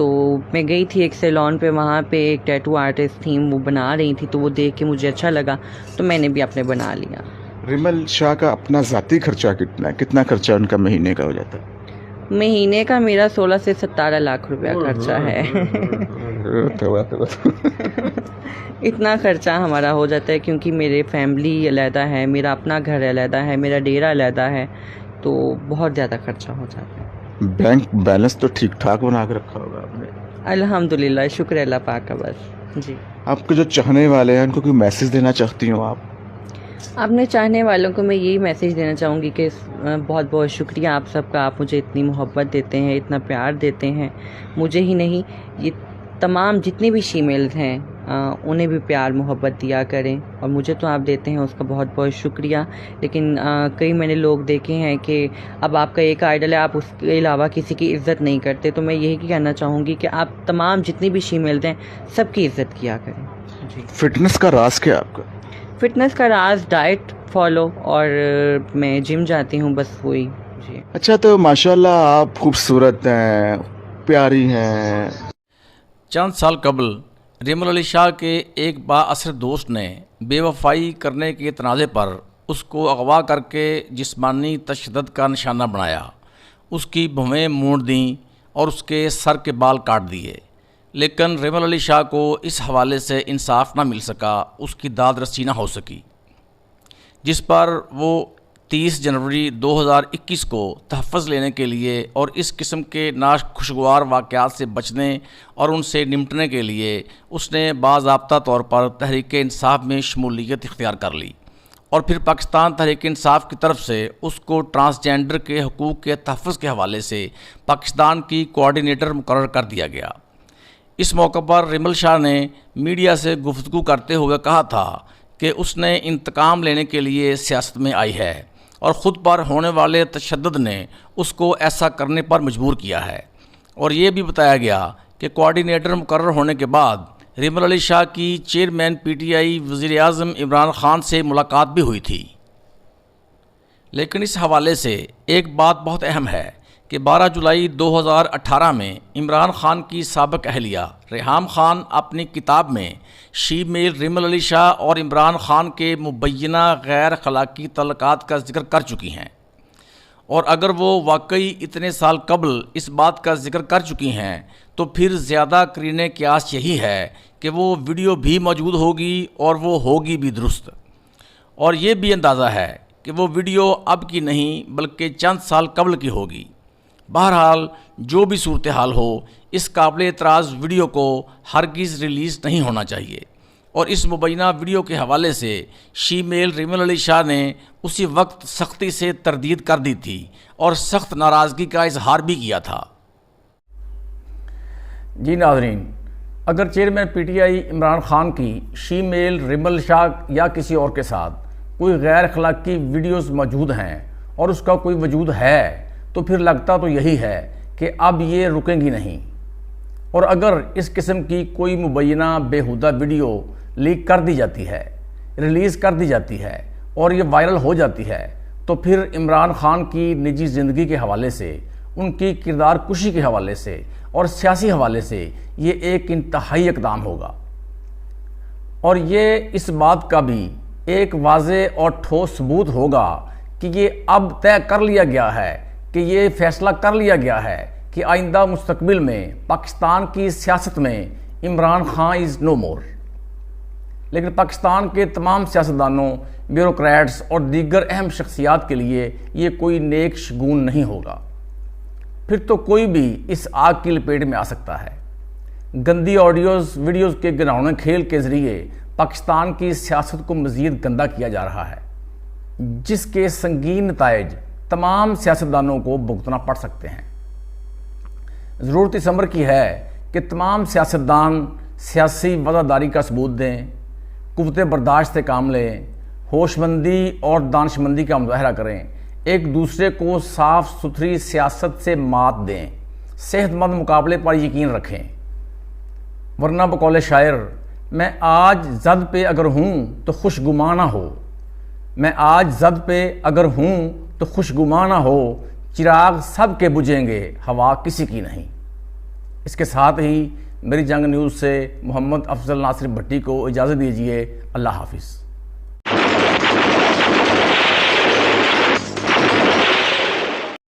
تو میں گئی تھی ایک سیلون پہ، وہاں پہ ایک ٹیٹو آرٹسٹ تھیں، وہ بنا رہی تھی، تو وہ دیکھ کے مجھے اچھا لگا تو میں نے بھی اپنے بنا لیا۔ ریمل شاہ کا اپنا ذاتی خرچہ کتنا خرچہ ان کا مہینے کا ہو جاتا ہے؟ مہینے کا میرا 16 سے 17 لاکھ روپیہ خرچہ ہے۔ اتنا خرچہ ہمارا ہو جاتا ہے کیونکہ میرے فیملی علیحدہ ہے، میرا اپنا گھر علیحدہ ہے، میرا ڈیرا علیحدہ ہے، تو بہت زیادہ خرچہ ہو جاتا ہے۔ بینک بیلنس تو ٹھیک ٹھاک بنا کے رکھا ہوگا آپ نے؟ الحمدللہ، شکر اللہ پاک کا بس۔ جی، آپ کے جو چاہنے والے ہیں ان کو کوئی میسج دینا چاہتی ہوں آپ؟ اپنے چاہنے والوں کو میں یہی میسیج دینا چاہوں گی کہ بہت بہت شکریہ آپ سب کا، آپ مجھے اتنی محبت دیتے ہیں، اتنا پیار دیتے ہیں، مجھے ہی نہیں، یہ تمام جتنے بھی شیمیلز ہیں انہیں بھی پیار محبت دیا کریں، اور مجھے تو آپ دیتے ہیں اس کا بہت بہت شکریہ۔ لیکن کئی میں نے لوگ دیکھے ہیں کہ اب آپ کا ایک آئیڈل ہے، آپ اس کے علاوہ کسی کی عزت نہیں کرتے، تو میں یہی کہنا چاہوں گی کہ آپ تمام جتنی بھی شیمیلز ہیں سب کی عزت کیا کریں۔ جی، فٹنس کا راز کیا آپ کا؟ فٹنس کا راز ڈائٹ فالو، اور میں جم جاتی ہوں، بس وہی۔ جی، اچھا، تو ماشاءاللہ آپ خوبصورت ہیں، پیاری ہیں۔ چند سال قبل ریمل علی شاہ کے ایک با اثر دوست نے بے وفائی کرنے کے تنازع پر اس کو اغوا کر کے جسمانی تشدد کا نشانہ بنایا، اس کی بھویں مونڈ دیں اور اس کے سر کے بال کاٹ دیے، لیکن ریمل علی شاہ کو اس حوالے سے انصاف نہ مل سکا، اس کی داد رسی نہ ہو سکی، جس پر وہ 30 جنوری 2021 کو تحفظ لینے کے لیے اور اس قسم کے ناخوشگوار واقعات سے بچنے اور ان سے نمٹنے کے لیے اس نے باضابطہ طور پر تحریک انصاف میں شمولیت اختیار کر لی، اور پھر پاکستان تحریک انصاف کی طرف سے اس کو ٹرانسجینڈر کے حقوق کے تحفظ کے حوالے سے پاکستان کی کوآرڈینیٹر مقرر کر دیا گیا۔ اس موقع پر ریمل شاہ نے میڈیا سے گفتگو کرتے ہوئے کہا تھا کہ اس نے انتقام لینے کے لیے سیاست میں آئی ہے، اور خود پر ہونے والے تشدد نے اس کو ایسا کرنے پر مجبور کیا ہے، اور یہ بھی بتایا گیا کہ کوآرڈینیٹر مقرر ہونے کے بعد ریمل علی شاہ کی چیئرمین پی ٹی آئی وزیر اعظم عمران خان سے ملاقات بھی ہوئی تھی۔ لیکن اس حوالے سے ایک بات بہت اہم ہے کہ 12 جولائی 2018 میں عمران خان کی سابق اہلیہ ریحام خان اپنی کتاب میں شی میل ریمل علی شاہ اور عمران خان کے مبینہ غیر اخلاقی تعلقات کا ذکر کر چکی ہیں، اور اگر وہ واقعی اتنے سال قبل اس بات کا ذکر کر چکی ہیں تو پھر زیادہ قرینِ قیاس یہی ہے کہ وہ ویڈیو بھی موجود ہوگی اور وہ ہوگی بھی درست، اور یہ بھی اندازہ ہے کہ وہ ویڈیو اب کی نہیں بلکہ چند سال قبل کی ہوگی۔ بہرحال جو بھی صورتحال ہو، اس قابل اعتراض ویڈیو کو ہرگز ریلیز نہیں ہونا چاہیے، اور اس مبینہ ویڈیو کے حوالے سے شی میل ریمل علی شاہ نے اسی وقت سختی سے تردید کر دی تھی اور سخت ناراضگی کا اظہار بھی کیا تھا۔ جی ناظرین، اگر chairman P T I Imran Khan کی شی میل ریمل شاہ یا کسی اور کے ساتھ کوئی غیر اخلاقی ویڈیوز موجود ہیں اور اس کا کوئی وجود ہے، تو پھر لگتا تو یہی ہے کہ اب یہ رکیں گی نہیں، اور اگر اس قسم کی کوئی مبینہ بیہودہ ویڈیو لیک کر دی جاتی ہے، ریلیز کر دی جاتی ہے اور یہ وائرل ہو جاتی ہے، تو پھر عمران خان کی نجی زندگی کے حوالے سے، ان کی کردار کشی کے حوالے سے اور سیاسی حوالے سے یہ ایک انتہائی اقدام ہوگا، اور یہ اس بات کا بھی ایک واضح اور ٹھوس ثبوت ہوگا کہ یہ اب طے کر لیا گیا ہے، کہ یہ فیصلہ کر لیا گیا ہے کہ آئندہ مستقبل میں پاکستان کی سیاست میں عمران خان از نو مور۔ لیکن پاکستان کے تمام سیاستدانوں، بیوروکریٹس اور دیگر اہم شخصیات کے لیے یہ کوئی نیک شگون نہیں ہوگا، پھر تو کوئی بھی اس آگ کی لپیٹ میں آ سکتا ہے۔ گندی آڈیوز، ویڈیوز کے گھناؤنے کھیل کے ذریعے پاکستان کی سیاست کو مزید گندا کیا جا رہا ہے، جس کے سنگین نتائج تمام سیاستدانوں کو بھگتنا پڑ سکتے ہیں۔ ضرورت اس امر کی ہے کہ تمام سیاستدان سیاسی وفاداری کا ثبوت دیں، قوت برداشت سے کام لیں، ہوش مندی اور دانشمندی کا مظاہرہ کریں، ایک دوسرے کو صاف ستھری سیاست سے مات دیں، صحت مند مقابلے پر یقین رکھیں، ورنہ بقول شاعر میں آج زد پہ اگر ہوں تو خوش گمان نہ ہو، میں آج زد پہ اگر ہوں تو خوش گمان نہ ہو، چراغ سب کے بجھیں گے، ہوا کسی کی نہیں۔ اس کے ساتھ ہی میری جنگ نیوز سے محمد افضل ناصر بھٹی کو اجازت دیجیے۔ اللہ حافظ۔